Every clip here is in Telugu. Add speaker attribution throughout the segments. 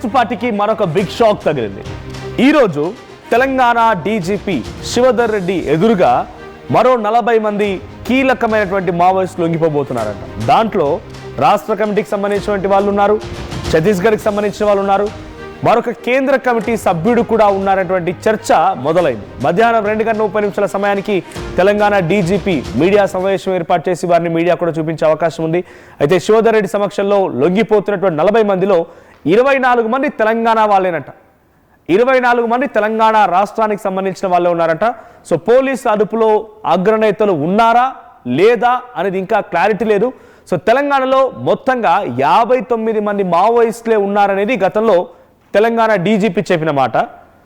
Speaker 1: మావోయిస్టు పార్టీకి మరొక బిగ్ షాక్ తగిలింది. ఈరోజు తెలంగాణ డీజీపీ శివధర్ రెడ్డి ఎదురుగా మరో 40 మంది కీలకమైనటువంటి మావోయిస్టులు లొంగిపోబోతున్నారంట. దాంట్లో రాష్ట్ర కమిటీకి సంబంధించినటువంటి వాళ్ళు ఉన్నారు, ఛత్తీస్గఢ్కి సంబంధించిన వాళ్ళు ఉన్నారు, మరొక కేంద్ర కమిటీ సభ్యుడు కూడా ఉన్నారనేటువంటి చర్చ మొదలైంది. మధ్యాహ్నం 2:30 సమయానికి తెలంగాణ డీజీపీ మీడియా సమావేశం ఏర్పాటు చేసి వారిని మీడియా కూడా చూపించే అవకాశం ఉంది. అయితే శివధర్ రెడ్డి సమక్షంలో లొంగిపోతున్నటువంటి 40 మందిలో 24 మంది తెలంగాణ వాళ్ళేనట. 24 మంది తెలంగాణ రాష్ట్రానికి సంబంధించిన వాళ్ళే ఉన్నారట. సో పోలీసు అదుపులో అగ్రనేతలు ఉన్నారా లేదా అనేది ఇంకా క్లారిటీ లేదు. సో తెలంగాణలో మొత్తంగా 59 మంది మావోయిస్టులే ఉన్నారనేది గతంలో తెలంగాణ డీజీపీ చెప్పిన మాట.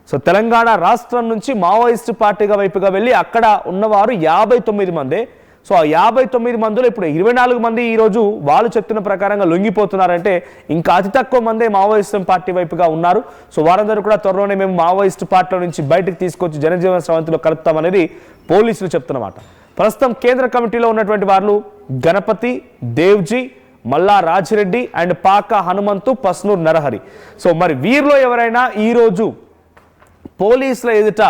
Speaker 1: సో తెలంగాణ రాష్ట్రం నుంచి మావోయిస్టు పార్టీగా వైపుగా వెళ్ళి అక్కడ ఉన్నవారు 59 మందే. సో ఆ 59 మందిలో ఇప్పుడు 24 మంది ఈరోజు వాళ్ళు చెప్తున్న ప్రకారంగా లొంగిపోతున్నారంటే ఇంకా అతి తక్కువ మందే మావోయిస్టు పార్టీ వైపుగా ఉన్నారు. సో వారందరూ కూడా త్వరలోనే మేము మావోయిస్టు పార్టీలో నుంచి బయటకు తీసుకొచ్చి జనజీవన స్రవంతిలో కలుపుతామనేది పోలీసులు చెప్తున్నమాట. ప్రస్తుతం కేంద్ర కమిటీలో ఉన్నటువంటి వాళ్ళు గణపతి, దేవ్జీ, మల్లా రాజిరెడ్డి అండ్ పాక హనుమంతు, పస్నూర్ నరహరి. సో మరి వీరిలో ఎవరైనా ఈరోజు పోలీసుల ఎదుట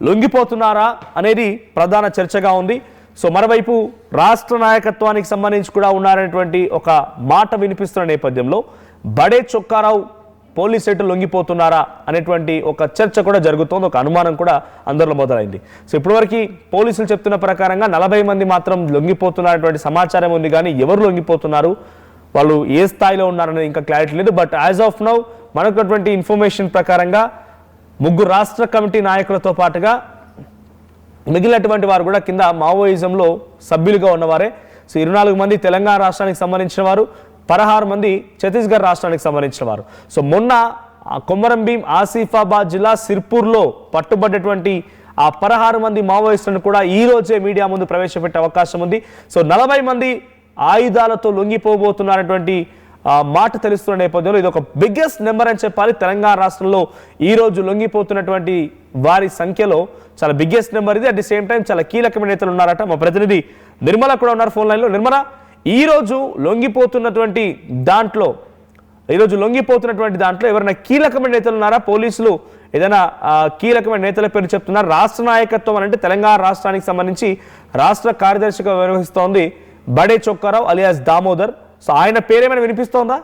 Speaker 1: లొంగిపోతున్నారా అనేది ప్రధాన చర్చగా ఉంది. సో మరోవైపు రాష్ట్ర నాయకత్వానికి సంబంధించి కూడా ఉన్నారనేటువంటి ఒక మాట వినిపిస్తున్న నేపథ్యంలో బడే చొక్కారావు పోలీసు ఎటు లొంగిపోతున్నారా అనేటువంటి ఒక చర్చ కూడా జరుగుతోంది, ఒక అనుమానం కూడా అందరిలో మొదలైంది. సో ఇప్పటివరకు పోలీసులు చెప్తున్న ప్రకారంగా 40 మంది మాత్రం లొంగిపోతున్నటువంటి సమాచారం ఉంది, కానీ ఎవరు లొంగిపోతున్నారు, వాళ్ళు ఏ స్థాయిలో ఉన్నారనేది ఇంకా క్లారిటీ లేదు. బట్ యాజ్ ఆఫ్ నౌ మనకున్నటువంటి ఇన్ఫర్మేషన్ ప్రకారంగా 3 రాష్ట్ర కమిటీ నాయకులతో పాటుగా మిగిలినటువంటి వారు కూడా కింద మావోయిజంలో సభ్యులుగా ఉన్నవారే. సో 24 మంది తెలంగాణ రాష్ట్రానికి సంబంధించిన వారు, 16 మంది ఛత్తీస్గఢ్ రాష్ట్రానికి సంబంధించిన వారు. సో మొన్న కొమరంభీం ఆసిఫాబాద్ జిల్లా సిర్పూర్లో పట్టుబడ్డటువంటి ఆ 16 మంది మావోయిస్టులను కూడా ఈ రోజే మీడియా ముందు ప్రవేశపెట్టే అవకాశం ఉంది. సో 40 మంది ఆయుధాలతో లొంగిపోబోతున్నటువంటి మాట తెలుస్తున్న నేపథ్యంలో ఇది ఒక బిగ్గెస్ట్ నెంబర్ అని చెప్పాలి. తెలంగాణ రాష్ట్రంలో ఈ రోజు లొంగిపోతున్నటువంటి వారి సంఖ్యలో చాలా బిగ్గెస్ట్ నెంబర్ ఇది. అట్ ది సేమ్ టైం చాలా కీలకమైన నేతలు ఉన్నారట. మా ప్రతినిధి నిర్మల కూడా ఉన్నారు ఫోన్ లైన్లో. నిర్మల, ఈరోజు లొంగిపోతున్నటువంటి దాంట్లో ఎవరైనా కీలకమైన నేతలు ఉన్నారా? పోలీసులు ఏదైనా కీలకమైన నేతల పేరు చెప్తున్నారు. రాష్ట్ర నాయకత్వం అంటే తెలంగాణ రాష్ట్రానికి సంబంధించి రాష్ట్ర కార్యదర్శిగా వ్యవహరిస్తోంది బడే చొక్కారావు అలియాస్ దామోదర్. సో ఆయన పేరేమైనా వినిపిస్తోందా?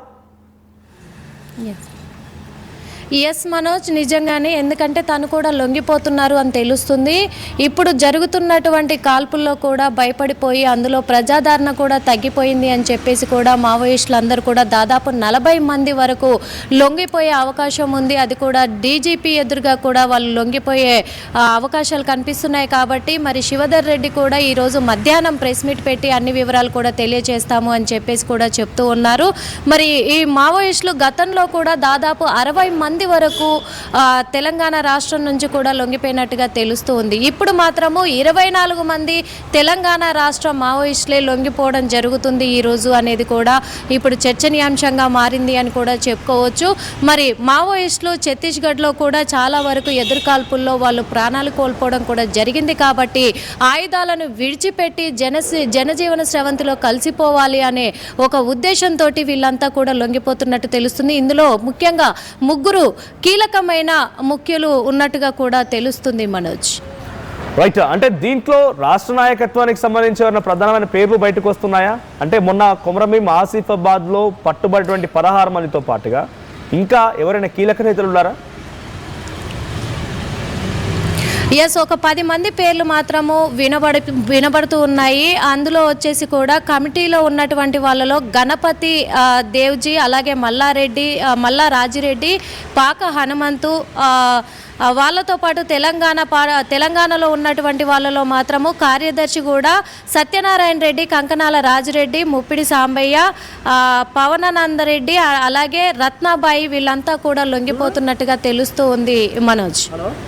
Speaker 2: ఎస్ మనోజ్, నిజంగానే, ఎందుకంటే తను కూడా లొంగిపోతున్నారు అని తెలుస్తుంది. ఇప్పుడు జరుగుతున్నటువంటి కాల్పుల్లో కూడా భయపడిపోయి అందులో ప్రజాదరణ కూడా తగ్గిపోయింది అని చెప్పేసి కూడా మావోయిస్టులు అందరూ కూడా దాదాపు 40 మంది వరకు లొంగిపోయే అవకాశం ఉంది. అది కూడా డీజీపీ ఎదురుగా కూడా వాళ్ళు లొంగిపోయే అవకాశాలు కనిపిస్తున్నాయి. కాబట్టి మరి శివధర్ రెడ్డి కూడా ఈరోజు మధ్యాహ్నం ప్రెస్ మీట్ పెట్టి అన్ని వివరాలు కూడా తెలియజేస్తాము అని చెప్పేసి కూడా చెప్తూ ఉన్నారు. మరి ఈ మావోయిస్టులు గతంలో కూడా దాదాపు 60 మంది వరకు తెలంగాణ రాష్ట్రం నుంచి కూడా లొంగిపోయినట్టుగా తెలుస్తూ ఉంది. ఇప్పుడు మాత్రము 24 మంది తెలంగాణ రాష్ట్ర మావోయిస్టులే లొంగిపోవడం జరుగుతుంది ఈరోజు అనేది కూడా ఇప్పుడు చర్చనీయాంశంగా మారింది అని కూడా చెప్పుకోవచ్చు. మరి మావోయిస్టులు ఛత్తీస్గఢ్లో కూడా చాలా వరకు ఎదురుకాల్పుల్లో వాళ్ళు ప్రాణాలు కోల్పోవడం కూడా జరిగింది. కాబట్టి ఆయుధాలను విడిచిపెట్టి జనజీవన స్రవంతిలో కలిసిపోవాలి అనే ఒక ఉద్దేశంతో వీళ్ళంతా కూడా లొంగిపోతున్నట్టు తెలుస్తుంది. ఇందులో ముఖ్యంగా 3 కీలకమైన ముఖ్యులు ఉన్నట్టుగా కూడా తెలుస్తుంది మనోజ్.
Speaker 1: రైట్, అంటే దీంట్లో రాష్ట్ర నాయకత్వానికి సంబంధించిన ప్రధానమైన పేర్లు బయటకు వస్తున్నాయా? అంటే మొన్న కొమరంభీం ఆసిఫాబాద్ లో పట్టుబడినటువంటి 16 మందితో పాటుగా ఇంకా ఎవరైనా కీలక నేతలు ఉన్నారా?
Speaker 2: ఎస్, ఒక 10 మంది పేర్లు మాత్రము వినబడుతూ ఉన్నాయి. అందులో వచ్చేసి కూడా కమిటీలో ఉన్నటువంటి వాళ్ళలో గణపతి, దేవ్జీ, అలాగే మల్లా రాజిరెడ్డి, పాక హనుమంతు, వాళ్ళతో పాటు తెలంగాణలో ఉన్నటువంటి వాళ్ళలో మాత్రము కార్యదర్శి కూడా సత్యనారాయణ రెడ్డి, కంకనాల రాజిరెడ్డి, ముప్పిడి సాంబయ్య, పవనానందరెడ్డి, అలాగే రత్నాబాయి వీళ్ళంతా కూడా లొంగిపోతున్నట్టుగా తెలుస్తూ ఉంది Manoj.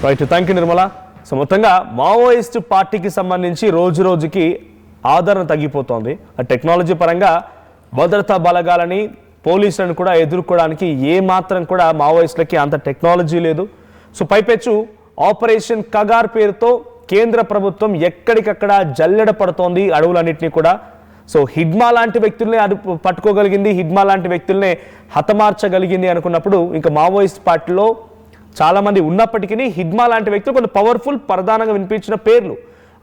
Speaker 1: Right, thank you Nirmala. So మొత్తంగా మావోయిస్టు పార్టీకి సంబంధించి రోజు రోజుకి ఆదరణ తగ్గిపోతోంది. టెక్నాలజీ పరంగా భద్రతా బలగాలని పోలీసులను కూడా ఎదుర్కోవడానికి ఏ మాత్రం కూడా మావోయిస్టులకి అంత టెక్నాలజీ లేదు. సో పైపెచ్చు ఆపరేషన్ కగార్ పేరుతో కేంద్ర ప్రభుత్వం ఎక్కడికక్కడ జల్లెడ పడుతోంది అడవులన్నింటినీ కూడా. సో హిడ్మా లాంటి వ్యక్తుల్ని పట్టుకోగలిగింది, హిడ్మా లాంటి వ్యక్తుల్ని హతమార్చగలిగింది అనుకున్నప్పుడు ఇంకా మావోయిస్ట్ పార్టీలో చాలామంది ఉన్నప్పటికీ హిడ్మా లాంటి వ్యక్తులు కొంత పవర్ఫుల్, ప్రధానంగా వినిపించిన పేర్లు.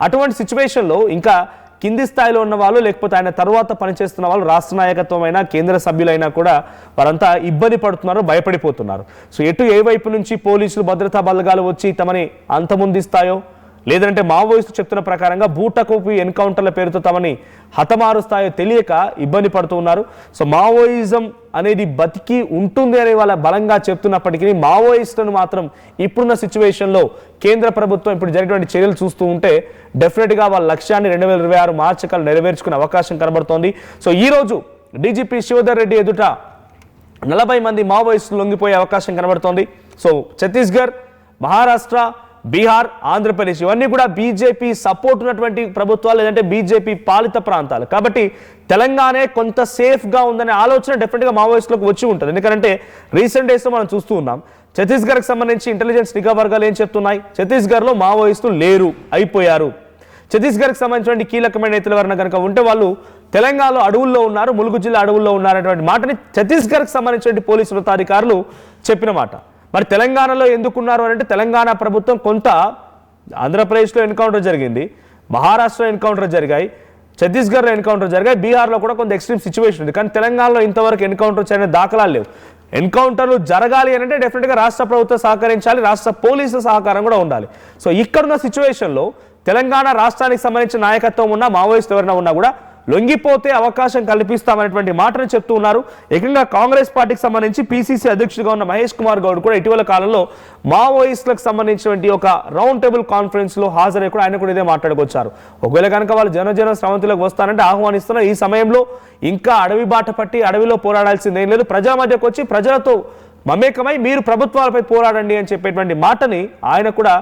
Speaker 1: అటువంటి సిచ్యువేషన్లో ఇంకా కింది స్థాయిలో ఉన్న వాళ్ళు, లేకపోతే ఆయన తర్వాత పనిచేస్తున్న వాళ్ళు, రాష్ట్ర నాయకత్వం అయినా కేంద్ర సభ్యులైనా కూడా వారంతా ఇబ్బంది పడుతున్నారు, భయపడిపోతున్నారు. సో ఎటు ఏ వైపు నుంచి పోలీసులు, భద్రతా బలగాలు వచ్చి తమని అంతమొందిస్తాయో, లేదంటే మావోయిస్టు చెప్తున్న ప్రకారంగా బూటకోపి ఎన్కౌంటర్ల పేరుతో తమని హతమారుస్తాయో తెలియక ఇబ్బంది పడుతూ ఉన్నారు. సో మావోయిజం అనేది బతికి ఉంటుంది అని వాళ్ళ బలంగా చెప్తున్నప్పటికీ మావోయిస్టులను మాత్రం ఇప్పుడున్న సిచ్యువేషన్లో కేంద్ర ప్రభుత్వం ఇప్పుడు జరిగినటువంటి చర్యలు చూస్తూ ఉంటే డెఫినెట్గా వాళ్ళ లక్ష్యాన్ని 2026 మార్చి కల్లా నెరవేర్చుకునే అవకాశం కనబడుతోంది. సో ఈరోజు డీజీపీ శివధర్ రెడ్డి ఎదుట 40 మంది మావోయిస్టులు లొంగిపోయే అవకాశం కనబడుతోంది. సో ఛత్తీస్గఢ్, మహారాష్ట్ర, బీహార్, ఆంధ్రప్రదేశ్ ఇవన్నీ కూడా బీజేపీ సపోర్ట్ ఉన్నటువంటి ప్రభుత్వాలు, లేదంటే బీజేపీ పాలిత ప్రాంతాలు. కాబట్టి తెలంగాణే కొంత సేఫ్గా ఉందనే ఆలోచన డెఫినెట్గా మావోయిస్టులకు వచ్చి ఉంటుంది. ఎందుకంటే రీసెంట్ డేస్లో మనం చూస్తూ ఉన్నాం, ఛత్తీస్గఢ్కి సంబంధించి ఇంటెలిజెన్స్ నిఘా వర్గాలు ఏం చెప్తున్నాయి, ఛత్తీస్గఢ్లో మావోయిస్టులు లేరు, అయిపోయారు. ఛత్తీస్గఢ్కి సంబంధించినటువంటి కీలకమైన నేతలు ఎవరైనా కనుక ఉంటే వాళ్ళు తెలంగాణలో అడవుల్లో ఉన్నారు, ములుగు జిల్లా అడవుల్లో ఉన్నారనేటువంటి మాటని ఛత్తీస్గఢ్కి సంబంధించినటువంటి పోలీసు ఉన్నతాధికారులు చెప్పిన మాట. మరి తెలంగాణలో ఎందుకున్నారు అని అంటే తెలంగాణ ప్రభుత్వం కొంత ఆంధ్రప్రదేశ్లో ఎన్కౌంటర్ జరిగింది, మహారాష్ట్రలో ఎన్కౌంటర్ జరిగాయి, ఛత్తీస్గఢ్లో ఎన్కౌంటర్ జరిగాయి, బీహార్లో కూడా కొంత ఎక్స్ట్రీమ్ సిచ్యువేషన్ ఉంది. కానీ తెలంగాణలో ఇంతవరకు ఎన్కౌంటర్ చేయని దాఖలాలు లేవు. ఎన్కౌంటర్లు జరగాలి అని అంటే డెఫినెట్గా రాష్ట్ర ప్రభుత్వం సహకరించాలి, రాష్ట్ర పోలీసుల సహకారం కూడా ఉండాలి. సో ఇక్కడున్న సిచ్యువేషన్లో తెలంగాణ రాష్ట్రానికి సంబంధించిన నాయకత్వం ఉన్న మావోయిస్టులు ఎవరైనా ఉన్నా కూడా లొంగిపోతే అవకాశం కల్పిస్తామనేటువంటి మాటను చెప్తూ ఉన్నారు. ఏకంగా కాంగ్రెస్ పార్టీకి సంబంధించి పిసిసి అధ్యక్షుడిగా ఉన్న మహేష్ కుమార్ గౌడ్ కూడా ఇటీవల కాలంలో మావోయిస్టులకు సంబంధించినటువంటి ఒక రౌండ్ టేబుల్ కాన్ఫరెన్స్లో హాజరై కూడా ఆయన కూడా ఇదే మాట్లాడుకొచ్చారు. ఒకవేళ కనుక వాళ్ళు జనజన స్రవంతిలోకి వస్తారంటే ఆహ్వానిస్తున్నారు. ఈ సమయంలో ఇంకా అడవి బాట పట్టి అడవిలో పోరాడాల్సిందేం లేదు, ప్రజల మధ్యకు వచ్చి ప్రజలతో మమేకమై మీరు ప్రభుత్వాలపై పోరాడండి అని చెప్పేటువంటి మాటని ఆయన కూడా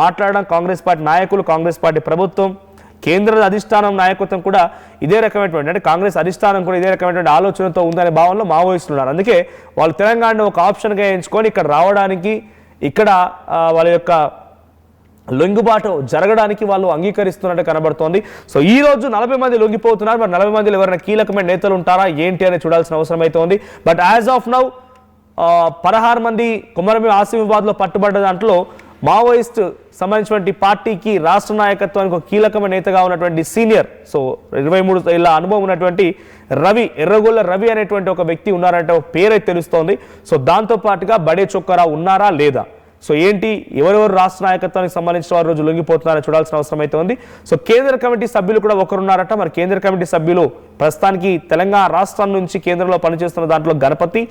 Speaker 1: మాట్లాడడం కాంగ్రెస్ పార్టీ నాయకులు, కాంగ్రెస్ పార్టీ ప్రభుత్వం, కేంద్ర అధిష్టానం నాయకత్వం కూడా ఇదే రకమైనటువంటి, అంటే కాంగ్రెస్ అధిష్టానం కూడా ఇదే రకమైనటువంటి ఆలోచనతో ఉందనే భావనలో మావోయిస్టులు ఉన్నారు. అందుకే వాళ్ళు తెలంగాణను ఒక ఆప్షన్గా ఎంచుకొని ఇక్కడ రావడానికి, ఇక్కడ వాళ్ళ యొక్క లొంగుబాటు జరగడానికి వాళ్ళు అంగీకరిస్తున్నట్టు కనబడుతోంది. సో ఈ రోజు 40 మంది లొంగిపోతున్నారు. మరి 40 మందిలో ఎవరైనా కీలకమైన నేతలు ఉంటారా ఏంటి అని చూడాల్సిన అవసరం అయితే ఉంది. బట్ యాజ్ ఆఫ్ నౌ 16 మంది కొమరభీం ఆసిఫాబాద్లో పట్టుబడ్డ దాంట్లో మావోయిస్ట్ సంబంధించినటువంటి పార్టీకి రాష్ట్ర నాయకత్వానికి ఒక కీలకమైన నేతగా ఉన్నటువంటి సీనియర్, సో 23 ఏళ్ళ అనుభవం ఉన్నటువంటి రవి, ఎర్రగొల్ల రవి అనేటువంటి ఒక వ్యక్తి ఉన్నారంటే ఒక పేరైతే తెలుస్తోంది. సో దాంతో పాటుగా బడే చొక్కారావు ఉన్నారా లేదా, సో ఏంటి ఎవరెవరు రాష్ట్ర నాయకత్వానికి సంబంధించిన వారు రోజు లొంగిపోతున్నారని చూడాల్సిన అవసరం అయితే ఉంది. సో కేంద్ర కమిటీ సభ్యులు కూడా ఒకరున్నారట. మరి కేంద్ర కమిటీ సభ్యులు ప్రస్తుతానికి తెలంగాణ రాష్ట్రం నుంచి కేంద్రంలో పనిచేస్తున్న దాంట్లో గణపతి,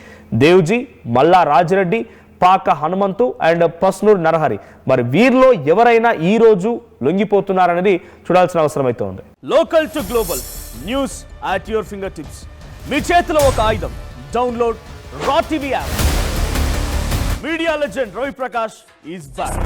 Speaker 1: దేవ్జీ, మల్లా రాజిరెడ్డి, పాక హనుమంతు అండ్ పస్నూర్ నరహరి. మరి వీరిలో ఎవరైనా ఈ రోజు లొంగిపోతున్నారనేది చూడాల్సిన అవసరం అయితే ఉంది. Local to global news at your finger tips. మీ చేతిలో ఒక ఆయుధం. Download raw TV app. Media legend Ravi Prakash is back.